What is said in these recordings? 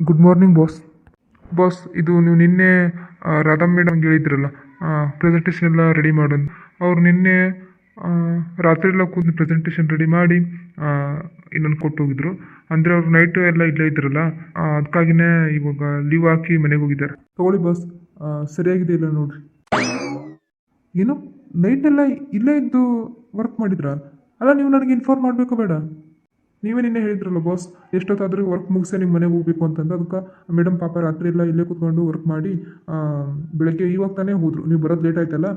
Good morning boss. Boss, ಇದು ನೀವು ನಿನ್ನೆ ರಾಧಾ ಮೇಡಮ್ಗೆ ಹೇಳಿದ್ರಲ್ಲ, ಪ್ರೆಸೆಂಟೇಷನ್ ಎಲ್ಲ ರೆಡಿ ಮಾಡೋದು. ಅವ್ರು ನಿನ್ನೆ ಆ, ರಾತ್ರಿ ಎಲ್ಲ ಕೂತು ಪ್ರೆಸೆಂಟೇಷನ್ ರೆಡಿ ಮಾಡಿ ಇನ್ನೊಂದು ಕೊಟ್ಟು ಹೋಗಿದ್ರು. ಅಂದರೆ ಅವ್ರು ನೈಟು ಎಲ್ಲ ಇಲ್ಲೇ ಇದ್ರಲ್ಲ, ಅದಕ್ಕಾಗಿನೇ ಇವಾಗ ಲೀವ್ ಹಾಕಿ ಮನೆಗೆ ಹೋಗಿದ್ದಾರೆ. ತಗೊಳ್ಳಿ ಬಾಸ್, ಸರಿಯಾಗಿದೆ ಇಲ್ಲ ನೋಡ್ರಿ. ಏನು, ನೈಟೆಲ್ಲ ಇಲ್ಲೇ ಇದ್ದು ವರ್ಕ್ ಮಾಡಿದ್ರಾ? ಅಲ್ಲ, ನೀವು ನನಗೆ ಇನ್ಫಾರ್ಮ್ ಮಾಡಬೇಕು ಬೇಡ? ನೀವೇ ನಿನ್ನೆ ಹೇಳಿದ್ರಲ್ಲ ಬಾಸ್, ಎಷ್ಟೊತ್ತಾದರೂ ವರ್ಕ್ ಮುಗಿಸೇ ನಿಮ್ಮ ಮನೆಗೆ ಹೋಗ್ಬೇಕು ಅಂತಂದು. ಅದಕ್ಕೆ ಮೇಡಮ್ ಪಾಪ ರಾತ್ರಿ ಎಲ್ಲ ಇಲ್ಲೇ ಕೂತ್ಕೊಂಡು ವರ್ಕ್ ಮಾಡಿ ಬೆಳಗ್ಗೆ ಇವಾಗ ತಾನೇ ಹೋದ್ರು. ನೀವು ಬರೋದು ಲೇಟ್ ಆಯ್ತಲ್ಲ,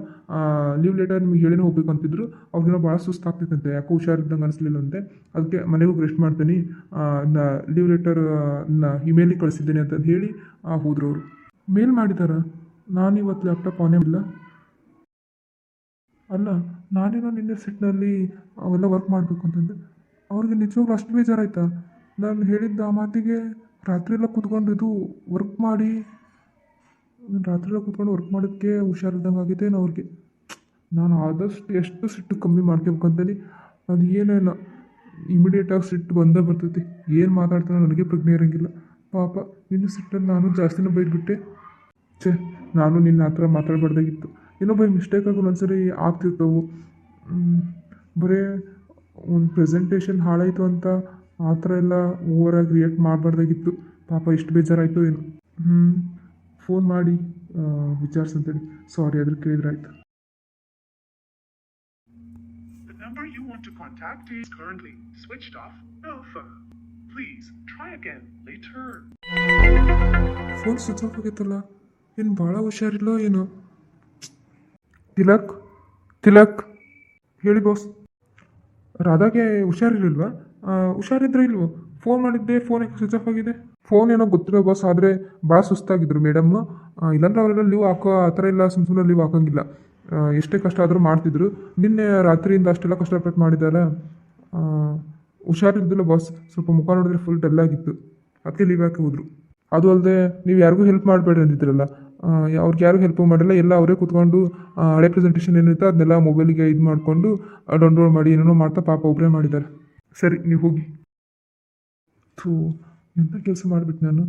ಲೀವ್ ಲೇಟಾಗಿ ನಿಮ್ಗೆ ಹೇಳಿನೇ ಹೋಗ್ಬೇಕು ಅಂತಿದ್ರು. ಅವ್ರಿಗೆಲ್ಲ ಭಾಳ ಸುಸ್ತಾಗ್ತಿತ್ತಂತೆ, ಯಾಕೋ ಹುಷಾರಿದ್ದಂಗೆ ಅನಿಸ್ಲಿಲ್ಲಂತೆ. ಅದಕ್ಕೆ ಮನೆಗೆ ಹೋಗಿ ರೆಸ್ಟ್ ಮಾಡ್ತೀನಿ, ಲೀವ್ ಲೆಟರ್ ಇಮೇಲಿಗೆ ಕಳಿಸಿದ್ದೀನಿ ಅಂತಂದು ಹೇಳಿ ಹೋದ್ರು ಅವರು. ಮೇಲ್ ಮಾಡಿದಾರ? ನಾನು ಇವತ್ತು ಲ್ಯಾಪ್ಟಾಪ್ ಆನೇ ಇಲ್ಲ. ಅಲ್ಲ, ನಾನೇನೋ ನಿನ್ನೆ ಸಿಟ್ನಲ್ಲಿ ಅವೆಲ್ಲ ವರ್ಕ್ ಮಾಡಬೇಕು ಅಂತಂದೆ. ಅವ್ರಿಗೆ ನಿಜವಾಗ್ಲೂ ಅಷ್ಟು ಬೇಜಾರಾಯ್ತಾ? ನಾನು ಹೇಳಿದ್ದ ಆ ಮಾತಿಗೆ ರಾತ್ರಿ ಎಲ್ಲ ಕೂತ್ಕೊಂಡು ಇದು ವರ್ಕ್ ಮಾಡಿ, ರಾತ್ರಿ ಎಲ್ಲ ಕೂತ್ಕೊಂಡು ವರ್ಕ್ ಮಾಡೋದಕ್ಕೆ ಹುಷಾರಿದ್ದಂಗೆ ಆಗಿದೆ ಅವ್ರಿಗೆ. ನಾನು ಆದಷ್ಟು ಎಷ್ಟು ಸಿಟ್ಟು ಕಮ್ಮಿ ಮಾಡ್ಕೋಬೇಕಂತೇಳಿ, ಅದು ಏನೇನು ಇಮಿಡಿಯೇಟಾಗಿ ಸಿಟ್ಟು ಬಂದೇ ಬರ್ತೈತಿ. ಏನು ಮಾತಾಡ್ತಾನೋ ನನಗೆ ಪ್ರಜ್ಞೆ ಇರೋಂಗಿಲ್ಲ. ಪಾಪ ಇನ್ನು ಸಿಟ್ಟಲ್ಲಿ ನಾನು ಜಾಸ್ತಿನೂ ಬೈದ್ಬಿಟ್ಟೆ. ಛೇ, ನಾನು ನಿನ್ನ ಆ ಥರ ಮಾತಾಡಬಾರ್ದಾಗಿತ್ತು. ಏನೋ ಬೈ ಮಿಸ್ಟೇಕಾಗಿ ಒಂದೊಂದ್ಸರಿ ಆಗ್ತಿರ್ತವು. ಬರೀ ಒಂದು ಪ್ರೆಸೆಂಟೇಷನ್ ಹಾಳಾಯಿತು ಅಂತ ಆ ಥರ ಎಲ್ಲ ಓವರಾಗಿ ರಿಯಾಕ್ಟ್ ಮಾಡಬಾರ್ದಾಗಿತ್ತು. ಪಾಪ ಎಷ್ಟು ಬೇಜಾರಾಯಿತು ಏನು. ಫೋನ್ ಮಾಡಿ ವಿಚಾರಿಸಂತೇಳಿ. ಸಾರಿ, ಅದ್ರ ಕೇಳಿದ್ರೆ ಆಯ್ತು. The number you want to contact is currently switched off. Alpha. Please try again later. Phone switch off ಆಗೈತಲ್ಲ, ಏನು ಭಾಳ ಹುಷಾರಿಲ್ಲ ಏನು? ತಿಲಕ್, ತಿಲಕ್, ಹೇಳಿ ಬಾಸ್. ರಾಧಾಗೆ ಹುಷಾರಿರಲಿಲ್ವಾ? ಹುಷಾರಿದ್ರೆ ಇಲ್ವೋ? ಫೋನ್ ಮಾಡಿದ್ದೆ, ಫೋನ್ ಸ್ವಿಚ್ ಆಫ್ ಆಗಿದೆ. ಫೋನ್ ಏನೋ ಗೊತ್ತಿಲ್ಲ ಬಾಸ್, ಆದರೆ ಭಾಳ ಸುಸ್ತಾಗಿದ್ರು ಮೇಡಮ್ಮು. ಇಲ್ಲಾಂದ್ರೆ ಅವರೆಲ್ಲ ಲೀವ್ ಹಾಕೋ ಆ ಥರ ಎಲ್ಲ ಸುಮ್ಮನೆ ಲೀವ್ ಹಾಕೋಂಗಿಲ್ಲ. ಎಷ್ಟೇ ಕಷ್ಟ ಆದರೂ ಮಾಡ್ತಿದ್ರು. ನಿನ್ನೆ ರಾತ್ರಿಯಿಂದ ಅಷ್ಟೆಲ್ಲ ಕಷ್ಟಪಟ್ಟು ಮಾಡಿದ್ದಾರೆ. ಹುಷಾರಿದ್ದಿಲ್ಲ ಬಾಸ್, ಸ್ವಲ್ಪ ಮುಖ ನೋಡಿದ್ರೆ ಫುಲ್ ಡಲ್ ಆಗಿತ್ತು. ಅದಕ್ಕೆ ಲೀವ್ ಹಾಕಿ ಹೋದ್ರು. ಅದು ಅಲ್ಲದೆ ನೀವು ಯಾರಿಗೂ ಹೆಲ್ಪ್ ಮಾಡಬೇಡ್ರಿ ಅಂದಿದ್ರಲ್ಲ, ಅವ್ರಿಗೆ ಯಾರು ಹೆಲ್ಪ್ ಮಾಡಿಲ್ಲ. ಎಲ್ಲ ಅವರೇ ಕೂತ್ಕೊಂಡು ಹಳೆ ಪ್ರೆಸೆಂಟೇಷನ್ ಏನಿರುತ್ತೆ ಅದನ್ನೆಲ್ಲ ಮೊಬೈಲಿಗೆ ಇದು ಮಾಡಿಕೊಂಡು ಡೌನ್ಲೋಡ್ ಮಾಡಿ ಏನೇನೋ ಮಾಡ್ತಾ ಪಾಪ ಒಬ್ಬರೇ ಮಾಡಿದ್ದಾರೆ. ಸರಿ, ನೀವು ಹೋಗಿ. ಥೂ, ಎಂಥ ಕೆಲಸ ಮಾಡಿಬಿಟ್ಟು ನಾನು.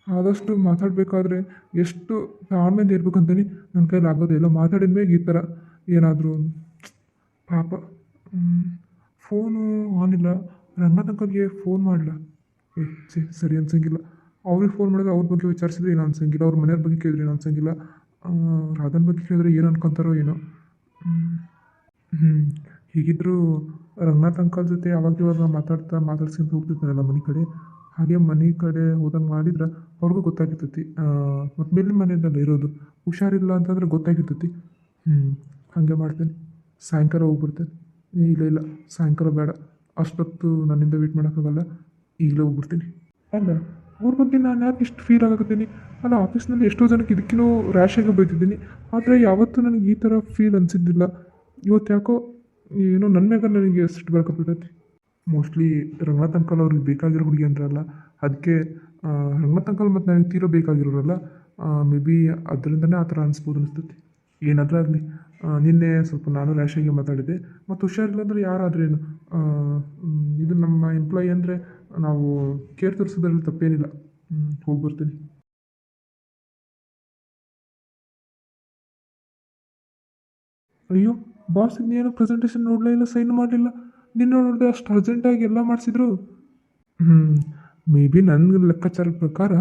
ಆದಷ್ಟು ಮಾತಾಡಬೇಕಾದ್ರೆ ಎಷ್ಟು ತಾಳ್ಮೆಯಿಂದ ಇರ್ಬೇಕಂತೀನಿ. ನನ್ನ ಕೈಲಿ ಆಗೋದೇ ಇಲ್ಲ. ಮಾತಾಡಿದ ಮೇಲೆ ಈ ಥರ ಏನಾದರೂ ಪಾಪ. ಫೋನು ಆನ್ ಇಲ್ಲ. ರಂಗನಾಥ್ ಅಂಕಲ್ಗೆ ಫೋನ್ ಮಾಡಲ? ಸರಿ ಅನ್ಸಂಗಿಲ್ಲ. ಅವ್ರಿಗೆ ಫೋನ್ ಮಾಡಿದ್ರೆ ಅವ್ರ ಬಗ್ಗೆ ವಿಚಾರಿಸಿದ್ರೆ ಏನು ಅನ್ಸಂಗಿಲ್ಲ. ಅವ್ರ ಮನೆಯವ್ರ ಬಗ್ಗೆ ಕೇಳಿದ್ರೆ ಏನು ಅನ್ಸಂಗಿಲ್ಲ. ರಾಧನ್ ಬಗ್ಗೆ ಕೇಳಿದ್ರೆ ಏನು ಅನ್ಕೊತಾರೋ ಏನೋ. ಹೀಗಿದ್ದರೂ ರಂಗನಾಥ್ ಅಂಕಲ್ ಜೊತೆ ಅವಾಗ ಮಾತಾಡ್ಸ್ಕೊಂತ ಹೋಗ್ತಿರ್ತಾರಲ್ಲ ಮನೆ ಕಡೆ. ಹಾಗೆ ಮನೆ ಕಡೆ ಹೋದಂಗೆ ಮಾಡಿದ್ರೆ ಅವ್ರಿಗೂ ಗೊತ್ತಾಗಿರ್ತೈತಿ. ಮತ್ತು ಮೇಲಿನ ಮನೆಯಲ್ಲ ಇರೋದು, ಹುಷಾರಿಲ್ಲ ಅಂತಂದ್ರೆ ಗೊತ್ತಾಗಿರ್ತೈತಿ. ಹಾಗೆ ಮಾಡ್ತೇನೆ. ಸಾಯಂಕಾಲ ಹೋಗ್ಬಿಡ್ತೇನೆ. ಇಲ್ಲ, ಸಾಯಂಕಾಲ ಬೇಡ, ಅಷ್ಟೊತ್ತು ನನ್ನಿಂದ ವೇಟ್ ಮಾಡೋಕ್ಕಾಗಲ್ಲ. ಈಗಲೇ ಹೋಗ್ಬಿಡ್ತೀನಿ. ಅಲ್ಲ, ಅವ್ರ ಬಗ್ಗೆ ನಾನು ಯಾಕೆ ಇಷ್ಟು ಫೀಲ್ ಆಗಕತ್ತೀನಿ? ಅಲ್ಲ, ಆಫೀಸ್ನಲ್ಲಿ ಎಷ್ಟೋ ಜನಕ್ಕೆ ಇದಕ್ಕಿನ್ನೂ ರ್ಯಾಶಾಗಿ ಬೈತಿದ್ದೀನಿ, ಆದರೆ ಯಾವತ್ತೂ ನನಗೆ ಈ ಥರ ಫೀಲ್ ಅನಿಸಿದ್ದಿಲ್ಲ. ಇವತ್ತು ಯಾಕೋ ಏನೋ ನನ್ನ ಮ್ಯಾಗ ನನಗೆ ಸಿಟ್ಟು ಬರಕತ್ತೈತಿ. ಮೋಸ್ಟ್ಲಿ ರಂಗನಾಥ್ ಅಂಕಲ್ ಅವ್ರಿಗೆ ಬೇಕಾಗಿರೋ ಹುಡುಗಿ ಅಂದ್ರಲ್ಲ, ಅದಕ್ಕೆ ರಂಗನಾಥ್ ಅಂಕಲ್ ಮತ್ತು ನನಗೆ ತೀರೋ ಬೇಕಾಗಿರೋರಲ್ಲ. ಮೇ ಬಿ ಅದರಿಂದನೇ ಆ ಥರ ಅನಿಸ್ಬೋದು ಅನಿಸ್ತೈತಿ. ಏನಾದರೂ ಆಗಲಿ, ನಿನ್ನೆ ಸ್ವಲ್ಪ ನಾನು ರ್ಯಾಶಾಗಿ ಮಾತಾಡಿದೆ. ಮತ್ತು ಹುಷಾರಿಲ್ಲ ಅಂದರೆ ಯಾರಾದ್ರೇನು, ಇದು ನಮ್ಮ ಎಂಪ್ಲಾಯಿ ಅಂದರೆ ನಾವು ಕೇರ್ ತೋರಿಸೋದ್ರಲ್ಲಿ ತಪ್ಪೇನಿಲ್ಲ. ಹೋಗಿ ಬರ್ತೀನಿ. ಅಯ್ಯೋ ಬಾಸ್, ಇನ್ನೇನು ಪ್ರೆಸೆಂಟೇಷನ್ ನೋಡಲೇ ಇಲ್ಲ, ಸೈನ್ ಮಾಡಲಿಲ್ಲ. ನಿನ್ನ ನೋಡಿದೆ ಅಷ್ಟು ಅರ್ಜೆಂಟಾಗಿ ಎಲ್ಲ ಮಾಡಿಸಿದ್ರು. ಮೇ ಬಿ ನನ್ನ ಲೆಕ್ಕಾಚಾರದ ಪ್ರಕಾರ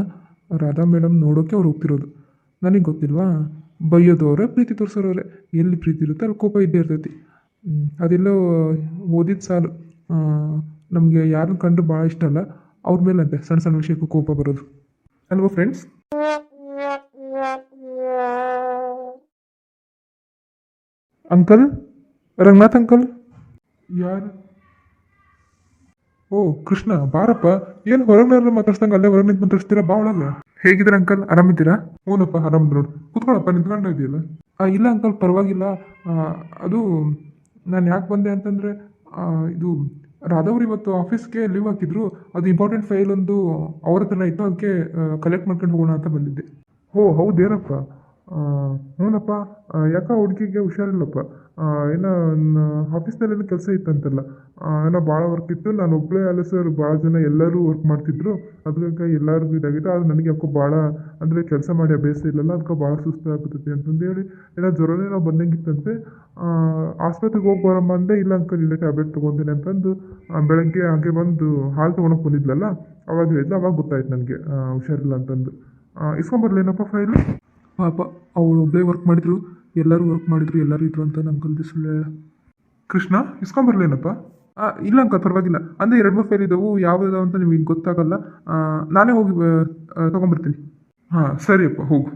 ರಾಧಾ ಮೇಡಮ್ ನೋಡೋಕ್ಕೆ ಅವ್ರು ಹೋಗ್ತಿರೋದು. ನನಗೆ ಗೊತ್ತಿಲ್ವಾ? ಬೈಯೋದವರೇ, ಪ್ರೀತಿ ತೋರಿಸೋರವರೇ. ಎಲ್ಲಿ ಪ್ರೀತಿ ಇರುತ್ತೆ ಅಲ್ಲಿ ಕೋಪ ಇದ್ದೇ ಇರ್ತೈತಿ. ಅದೆಲ್ಲೋ ಓದಿದ ಸಾಲು. ನಮಗೆ ಯಾರನ್ನ ಕಂಡ್ರೆ ಭಾಳ ಇಷ್ಟ ಅಲ್ಲ, ಅವ್ರ ಮೇಲೆ ಅಂತೆ ಸಣ್ಣ ಸಣ್ಣ ವಿಷಯಕ್ಕೂ ಕೋಪ ಬರೋದು ಅಲ್ವಾ ಫ್ರೆಂಡ್ಸ್? Uncle, Ranganath uncle. ಯಾರು? ಓ ಕೃಷ್ಣ, ಬಾರಪ್ಪ. ಏನು ಹೊರಗೆ ಮಾತಾಡ್ಸ್ದಂಗೆ ಅಲ್ಲೇ ಹೊರಗೆ ನಿಂತು ಮಾತಾಡ್ಸ್ತೀರಾ? ಬಾ ಒಳಗೆ. ಹೇಗಿದ್ದೀರಾ ಅಂಕಲ್? ಆರಾಮಿದ್ದೀರಾ? ಹ್ಞೂನಪ್ಪ, ಆರಾಮಿದ್ದು ನೋಡಿ. ಕೂತ್ಕೊಳ್ಳಪ್ಪ, ನಿಂತ್ಕೊಂಡು ಇದೆಯಲ್ಲ. ಇಲ್ಲ ಅಂಕಲ್, ಪರವಾಗಿಲ್ಲ. ಅದು ನಾನು ಯಾಕೆ ಬಂದೆ ಅಂತಂದರೆ, ಇದು ರಾಧವ್ರು ಇವತ್ತು ಆಫೀಸ್ಗೆ ಲೀವ್ ಹಾಕಿದ್ರು. ಅದು ಇಂಪಾರ್ಟೆಂಟ್ ಫೈಲ್ ಒಂದು ಅವ್ರ ಹತ್ರ ಇತ್ತು, ಅದಕ್ಕೆ ಕಲೆಕ್ಟ್ ಮಾಡ್ಕೊಂಡು ಹೋಗೋಣ ಅಂತ ಬಂದಿದ್ದೆ. ಓ ಹೌದೇನಪ್ಪ, ಹ್ಞೂನಪ್ಪ. ಯಾಕ ಹುಡುಗಿಗೆ ಹುಷಾರಿಲ್ಲಪ್ಪ. ಏನೋ ಆಫೀಸ್ನಲ್ಲಿ ಏನೋ ಕೆಲಸ ಇತ್ತಂತಲ್ಲ. ಏನೋ ಭಾಳ ವರ್ಕ್ ಇತ್ತು. ನಾನು ಒಬ್ಬಳೇ ಅಲ್ಲ ಸರ್, ಭಾಳ ಜನ ಎಲ್ಲರೂ ವರ್ಕ್ ಮಾಡ್ತಿದ್ರು. ಅದಕ್ಕೆ ಎಲ್ಲರಿಗೂ ಇದಾಗಿತ್ತು. ಆದ್ರೆ ನನಗೆ ಯಾಕೋ ಭಾಳ ಅಂದರೆ ಕೆಲಸ ಮಾಡಿ ಅಭ್ಯಾಸ ಇಲ್ಲಲ್ಲ, ಅದಕ್ಕೆ ಭಾಳ ಸುಸ್ತು ಆಗ್ತೈತಿ ಅಂತಂದೇಳಿ ಏನೋ ಜ್ವರನೇ ಏನೋ ಬಂದಂಗಿತ್ತಂತೆ. ಆಸ್ಪತ್ರೆಗೆ ಹೋಗಿ ಬರಮ್ಮ ಅಂದೆ. ಇಲ್ಲ ಅಂಕಲ್, ಇಲ್ಲೇ ಟ್ಯಾಬ್ಲೆಟ್ ತೊಗೊಂತೀನಿ ಅಂತಂದು ಬೆಳಗ್ಗೆ ಹಾಗೆ ಬಂದು ಹಾಲು ತೊಗೊಳಕ್ಕೆ ಬಂದಿದ್ಲಲ್ಲ, ಅವಾಗ ಹೇಳಿದ್ಲು. ಅವಾಗ ಗೊತ್ತಾಯ್ತು ನನಗೆ ಹುಷಾರಿಲ್ಲ ಅಂತಂದು. ಇಸ್ಕೊಂಬರ್ಲೇನಪ್ಪ ಫೈಲು? ಪಾಪ ಅವಳು ಒಬ್ಬಳೇ ವರ್ಕ್ ಮಾಡಿದ್ರು, ಎಲ್ಲರೂ ವರ್ಕ್ ಮಾಡಿದ್ರು, ಎಲ್ಲರೂ ಇದ್ರು ಅಂತ ನಮ್ಮ ಕಲ್ದಿ ಸುಳ್ಳು ಹೇಳ. ಕೃಷ್ಣ, ಇಸ್ಕೊಂಬರ್ಲೇನಪ್ಪ? ಇಲ್ಲ ಅಂಕಲ್, ಪರವಾಗಿಲ್ಲ. ಅಂದರೆ 2-3 ಫೈಲ್ ಇದ್ದವು, ಯಾವ್ದು ಅಂತ ನಿಮಗೆ ಗೊತ್ತಾಗಲ್ಲ. ನಾನೇ ಹೋಗಿ ತೊಗೊಂಬರ್ತೀನಿ. ಹಾಂ ಸರಿಯಪ್ಪ, ಹೋಗು.